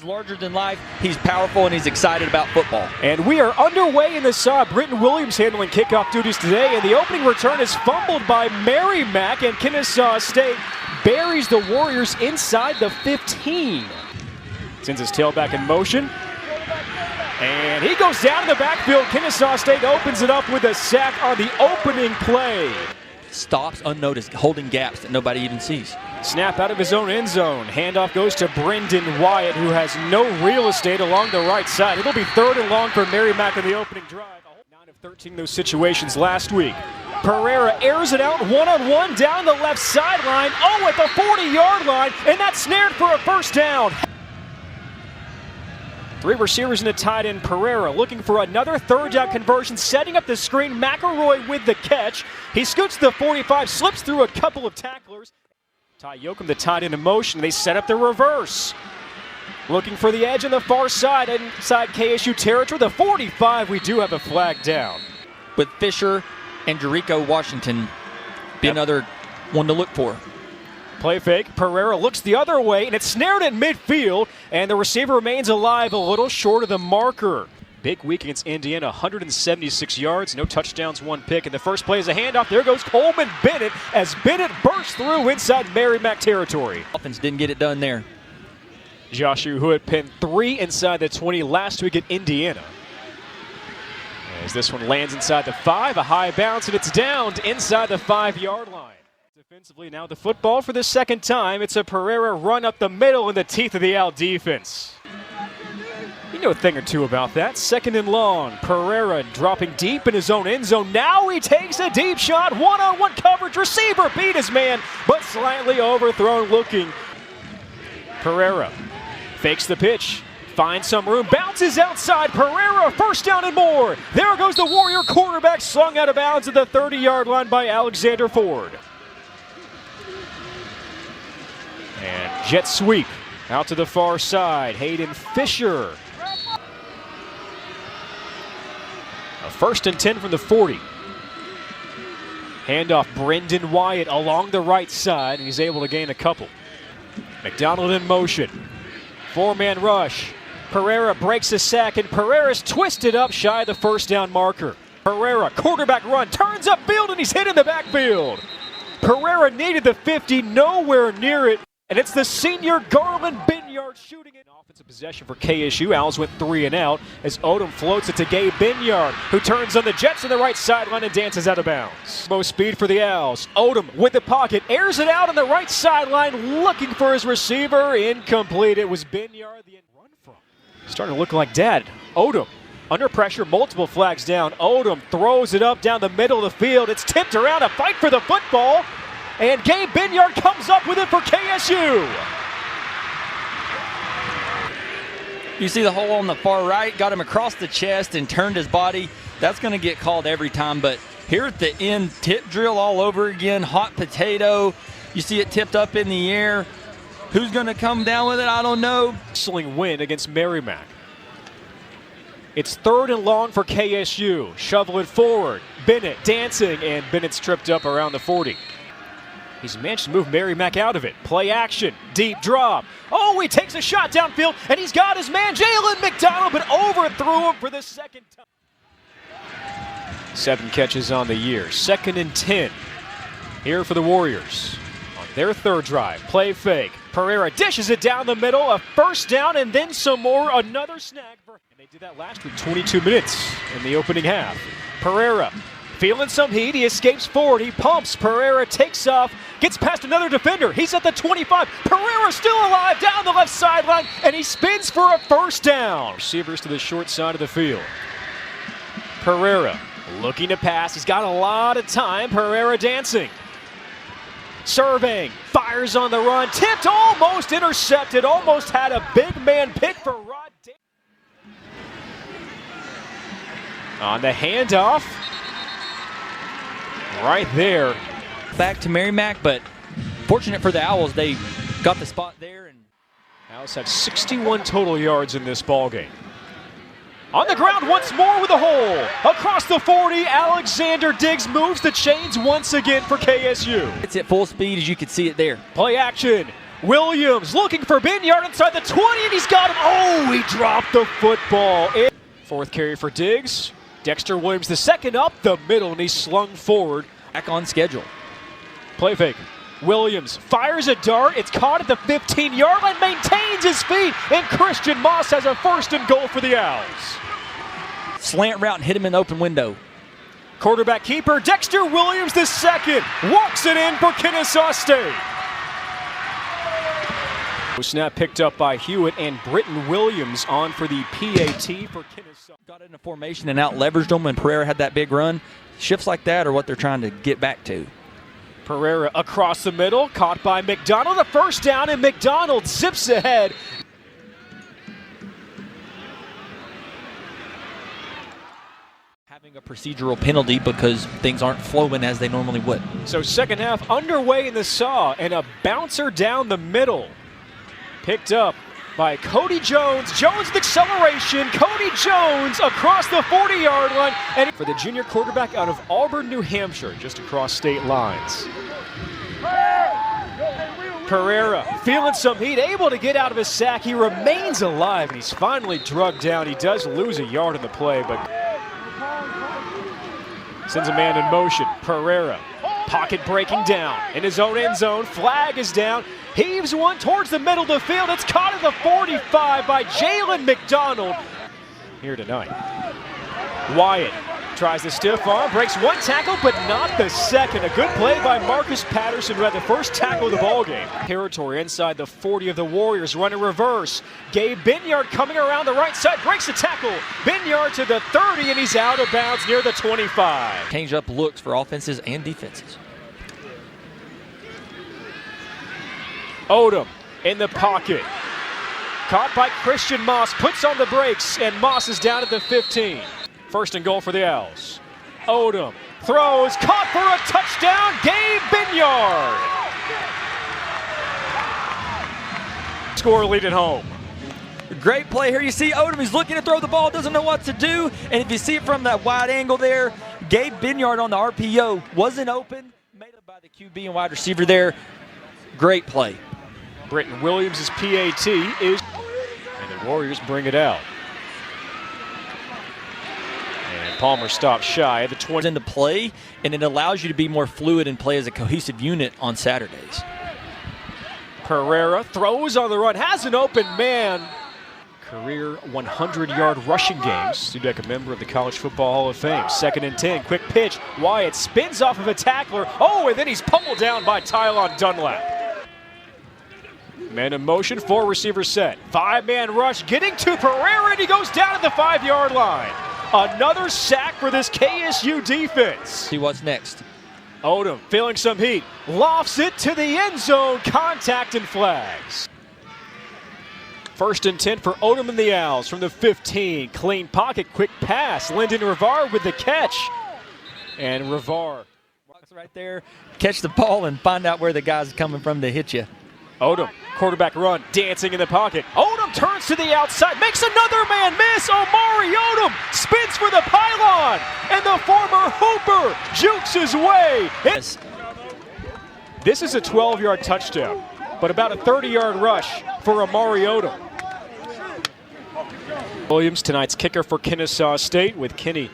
larger than life. He's powerful and he's excited about football. And we are underway in the side. Britton Williams handling kickoff duties today, and the opening return is fumbled by Merrimack, and Kennesaw State buries the Warriors inside the 15. Sends his tailback in motion. And he goes down in the backfield. Kennesaw State opens it up with a sack on the opening play. Stops unnoticed, holding gaps that nobody even sees. Snap out of his own end zone. Handoff goes to Brendan Wyatt, who has no real estate along the right side. It'll be 3rd and long for Merrimack in the opening drive. 9 of 13 in those situations last week. Pereira airs it out one-on-one down the left sideline. Oh, at the 40-yard line, and that's snared for a first down. 3 receivers in the tight end. Pereira looking for another 3rd down conversion, setting up the screen. McElroy with the catch. He scoots the 45, slips through a couple of tacklers. Ty Yoakum, the tight end, in motion. They set up the reverse. Looking for the edge on the far side, inside KSU territory. The 45, we do have a flag down. With Fisher and Jericho Washington be another one to look for. Play fake. Pereira looks the other way, and it's snared at midfield, and the receiver remains alive a little short of the marker. Big week against Indiana, 176 yards, no touchdowns, 1 pick. And the first play is a handoff. There goes Coleman Bennett as Bennett bursts through inside Merrimack territory. Offense didn't get it done there. Joshua, who had pinned 3 inside the 20 last week at Indiana. As this one lands inside the 5, a high bounce, and it's downed inside the 5-yard line. Defensively, now the football for the second time. It's a Pereira run up the middle in the teeth of the Al defense. You know a thing or two about that. 2nd and long. Pereira dropping deep in his own end zone. Now he takes a deep shot. One-on-one coverage. Receiver beat his man, but slightly overthrown looking. Pereira fakes the pitch. Finds some room. Bounces outside. Pereira, first down and more. There goes the Warrior quarterback, slung out of bounds at the 30-yard line by Alexander Ford. And jet sweep out to the far side. Hayden Fisher. A 1st and 10 from the 40. Handoff Brendan Wyatt along the right side, and he's able to gain a couple. McDonald in motion. 4-man rush. Pereira breaks a sack, and Pereira's twisted up shy of the first down marker. Pereira, quarterback run, turns upfield, and he's hit in the backfield. Pereira needed the 50, nowhere near it. And it's the senior Garland Binyard shooting it. Offensive possession for KSU. Owls went 3 and out as Odom floats it to Gabe Binyard, who turns on the Jets on the right sideline and dances out of bounds. Most speed for the Owls. Odom with the pocket, airs it out on the right sideline, looking for his receiver. Incomplete. It was Binyard the run from. Starting to look like Dad. Odom under pressure, multiple flags down. Odom throws it up down the middle of the field. It's tipped around, a fight for the football. And Gabe Binyard comes up with it for KSU. You see the hole on the far right, got him across the chest and turned his body. That's going to get called every time, but here at the end, tip drill all over again, hot potato. You see it tipped up in the air. Who's going to come down with it? I don't know. Wrestling win against Merrimack. It's 3rd and long for KSU. Shovel it forward. Bennett dancing, and Bennett's tripped up around the 40. He's managed to move Merrimack out of it. Play action, deep drop. Oh, he takes a shot downfield, and he's got his man, Jalen McDonald, but overthrew him for the 2nd time. 7 catches on the year. 2nd and 10 here for the Warriors. On their 3rd drive, play fake. Pereira dishes it down the middle, a first down, and then some more, another snag. And they did that last week, 22 minutes in the opening half. Pereira feeling some heat, he escapes forward, he pumps, Pereira takes off, gets past another defender, he's at the 25, Pereira still alive down the left sideline, and he spins for a first down. Receivers to the short side of the field. Pereira looking to pass, he's got a lot of time, Pereira dancing. Surveying, fires on the run, tipped, almost intercepted, almost had a big man pick for Rod Davis. On the handoff, right there. Back to Merrimack, but fortunate for the Owls, they got the spot there. And Owls have 61 total yards in this ballgame. On the ground once more with a hole. Across the 40, Alexander Diggs moves the chains once again for KSU. It's at full speed, as you can see it there. Play action. Williams looking for Binyard inside the 20, and he's got him. Oh, he dropped the football. Fourth carry for Diggs. Dexter Williams, the second up the middle, and he's slung forward. Back on schedule. Play fake. Williams fires a dart. It's caught at the 15-yard line, maintains his feet, and Christian Moss has a first and goal for the Owls. Slant route and hit him in the open window. Quarterback keeper Dexter Williams, the second, walks it in for Kennesaw State. Snap picked up by Hewitt, and Britton Williams on for the PAT for Kennesaw. Got in a formation and out leveraged them when Pereira had that big run. Shifts like that are what they're trying to get back to. Pereira across the middle, caught by McDonald, a first down, and McDonald zips ahead. Having a procedural penalty because things aren't flowing as they normally would. So second half underway in the Saw, and a bouncer down the middle. Picked up by Cody Jones. Jones with acceleration. Cody Jones across the 40-yard line. And for the junior quarterback out of Auburn, New Hampshire, just across state lines. Pereira feeling some heat, able to get out of his sack. He remains alive, and he's finally drugged down. He does lose a yard in the play, but sends a man in motion. Pereira, pocket breaking down in his own end zone. Flag is down. Heaves one towards the middle of the field. It's caught at the 45 by Jalen McDonald. Here tonight. Wyatt tries the stiff arm, breaks one tackle, but not the second. A good play by Marcus Patterson, who had the first tackle of the ballgame. Territory inside the 40 of the Warriors, run a reverse. Gabe Binyard coming around the right side, breaks the tackle. Binyard to the 30, and he's out of bounds near the 25. Change up looks for offenses and defenses. Odom in the pocket. Caught by Christian Moss, puts on the brakes, and Moss is down at the 15. First and goal for the Owls. Odom throws, caught for a touchdown, Gabe Binyard. Score lead at home. Great play here. You see Odom, he's looking to throw the ball, doesn't know what to do. And if you see it from that wide angle there, Gabe Binyard on the RPO wasn't open. Made up by the QB and wide receiver there. Great play. Britton Williams' PAT is, and the Warriors bring it out. And Palmer stops shy at the 20. Into play, and it allows you to be more fluid and play as a cohesive unit on Saturdays. Pereira throws on the run, has an open man. Career 100-yard rushing games. Studek, a member of the College Football Hall of Fame. 2nd and 10, quick pitch. Wyatt spins off of a tackler. Oh, and then he's pummeled down by Tylon Dunlap. Man in motion, 4 receivers set. 5-man rush, getting to Pereira, and he goes down at the 5-yard line. Another sack for this KSU defense. See what's next. Odom feeling some heat, lofts it to the end zone, contact and flags. 1st and 10 for Odom and the Owls from the 15. Clean pocket, quick pass. Lyndon Rivar with the catch. And Rivar walks right there, catch the ball and find out where the guy's coming from to hit you. Odom, quarterback run, dancing in the pocket. Odom turns to the outside, makes another man miss. Omari Odom spins for the pylon, and the former Hooper jukes his way. This is a 12-yard touchdown, but about a 30-yard rush for Omari Odom. Williams, tonight's kicker for Kennesaw State, with Kinney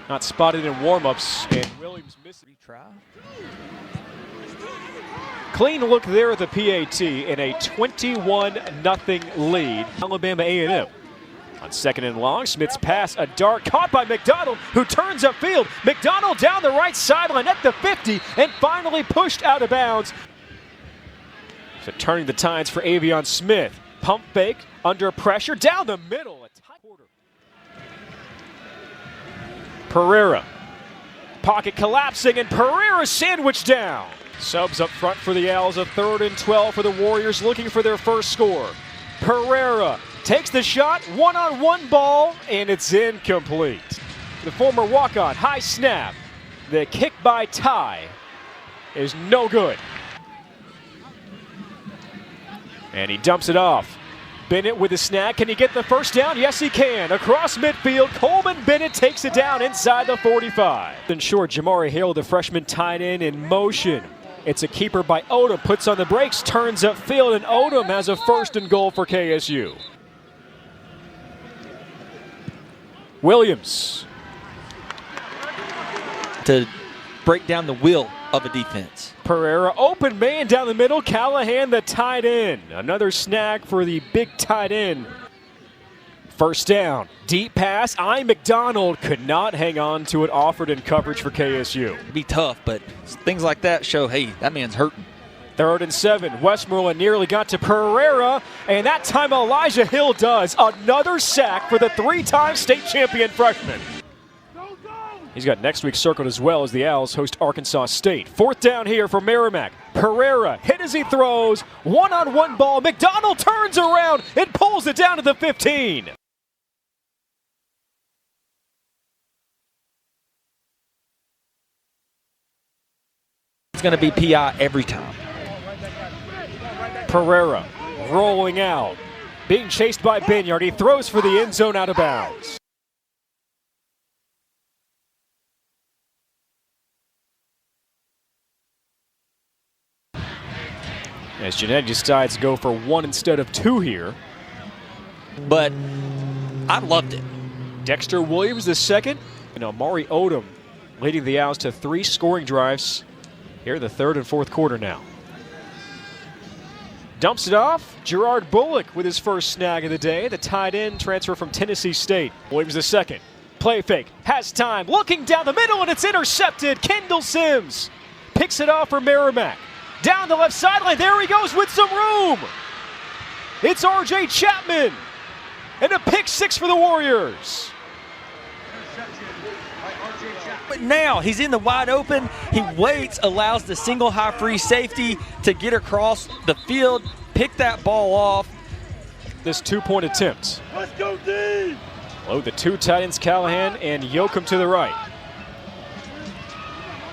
not spotted in warm-ups, and Williams missing. Clean look there at the PAT in a 21-0 lead. Alabama A&M. On 2nd and long, Smith's pass, a dart caught by McDonald, who turns upfield. McDonald down the right sideline at the 50 and finally pushed out of bounds. So turning the tides for Avion Smith. Pump fake, under pressure, down the middle. A tight quarter. Pereira. Pocket collapsing, and Pereira sandwiched down. Subs up front for the Owls, a 3rd and 12 for the Warriors, looking for their first score. Pereira takes the shot, one-on-one ball, and it's incomplete. The former walk-on, high snap. The kick by Ty is no good. And he dumps it off. Bennett with a snag. Can he get the first down? Yes, he can. Across midfield, Coleman Bennett takes it down inside the 45. And short, Jamari Hale, the freshman tight end, in motion. It's a keeper by Odom, puts on the brakes, turns upfield, and Odom has a 1st and goal for KSU. Williams. To break down the will of a defense. Pereira, open man down the middle. Callahan, the tight end. Another snag for the big tight end. First down, deep pass. McDonald could not hang on to it, offered in coverage for KSU. It'd be tough, but things like that show, hey, that man's hurting. 3rd and 7. Westmoreland nearly got to Pereira, and that time Elijah Hill does. Another sack for the 3-time state champion freshman. He's got next week circled as well as the Owls host Arkansas State. 4th down here for Merrimack. Pereira hit as he throws. One-on-one ball. McDonald turns around and pulls it down to the 15. It's going to be PI every time. Pereira rolling out. Being chased by Binyard. He throws for the end zone out of bounds. As Genetti decides to go for 1 instead of 2 here. But I loved it. Dexter Williams the second, and Amari Odom leading the Owls to 3 scoring drives here in the 3rd and 4th quarter now. Dumps it off. Gerard Bullock with his first snag of the day. The tight end transfer from Tennessee State. Williams the second. Play fake. Has time. Looking down the middle, and it's intercepted. Kendall Sims picks it off for Merrimack. Down the left sideline. There he goes with some room. It's R.J. Chapman. And a pick 6 for the Warriors. But now he's in the wide open. He waits, allows the single high free safety to get across the field, pick that ball off. This 2-point attempt. Let's go, D! Load the 2 tight ends, Callahan and Yoakum to the right.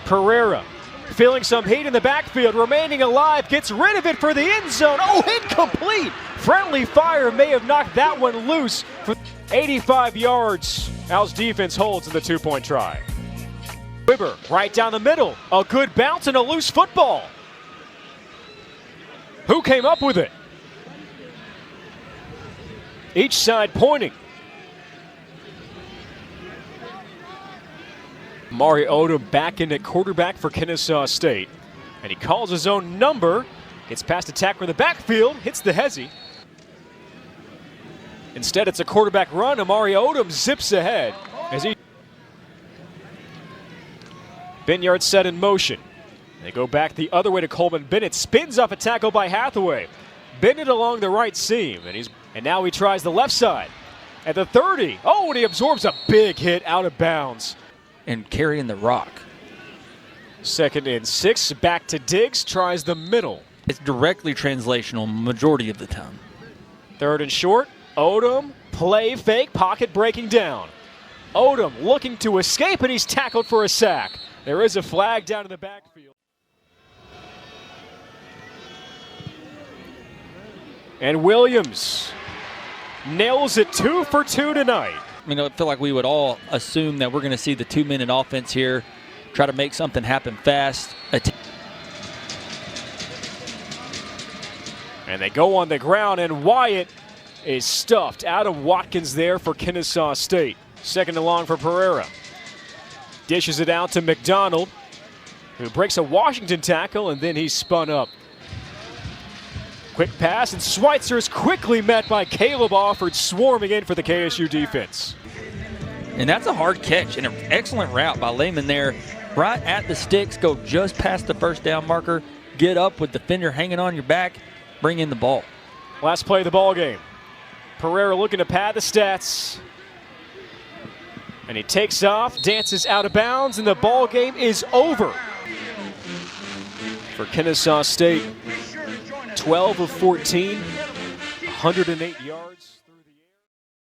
Pereira feeling some heat in the backfield, remaining alive, gets rid of it for the end zone. Oh, incomplete! Friendly fire may have knocked that one loose for 85 yards. Owls defense holds in the 2-point try. Wibber right down the middle. A good bounce and a loose football. Who came up with it? Each side pointing. Amari Odom back in at quarterback for Kennesaw State. And he calls his own number. Gets past a tackler in the backfield. Hits the hezzy. Instead, it's a quarterback run. Amari Odom zips ahead as he. Binyard set in motion. They go back the other way to Coleman Bennett. Spins off a tackle by Hathaway. Bennett along the right seam. And now he tries the left side. At the 30. Oh, and he absorbs a big hit out of bounds. And carrying the rock. 2nd and 6. Back to Diggs. Tries the middle. It's directly translational majority of the time. 3rd and short. Odom. Play fake. Pocket breaking down. Odom looking to escape, and he's tackled for a sack. There is a flag down in the backfield. And Williams nails it 2 for 2 tonight. I feel like we would all assume that we're going to see the 2-minute offense here, try to make something happen fast. And they go on the ground, and Wyatt is stuffed. Adam Watkins there for Kennesaw State. 2nd and long for Pereira. Dishes it out to McDonald, who breaks a Washington tackle, and then he's spun up. Quick pass, and Schweitzer is quickly met by Caleb Alford, swarming in for the KSU defense. And that's a hard catch and an excellent route by Lehman there. Right at the sticks, go just past the first down marker, get up with the defender hanging on your back, bring in the ball. Last play of the ball game. Pereira looking to pad the stats. And he takes off, dances out of bounds, and the ball game is over. For Kennesaw State, 12 of 14, 108 yards.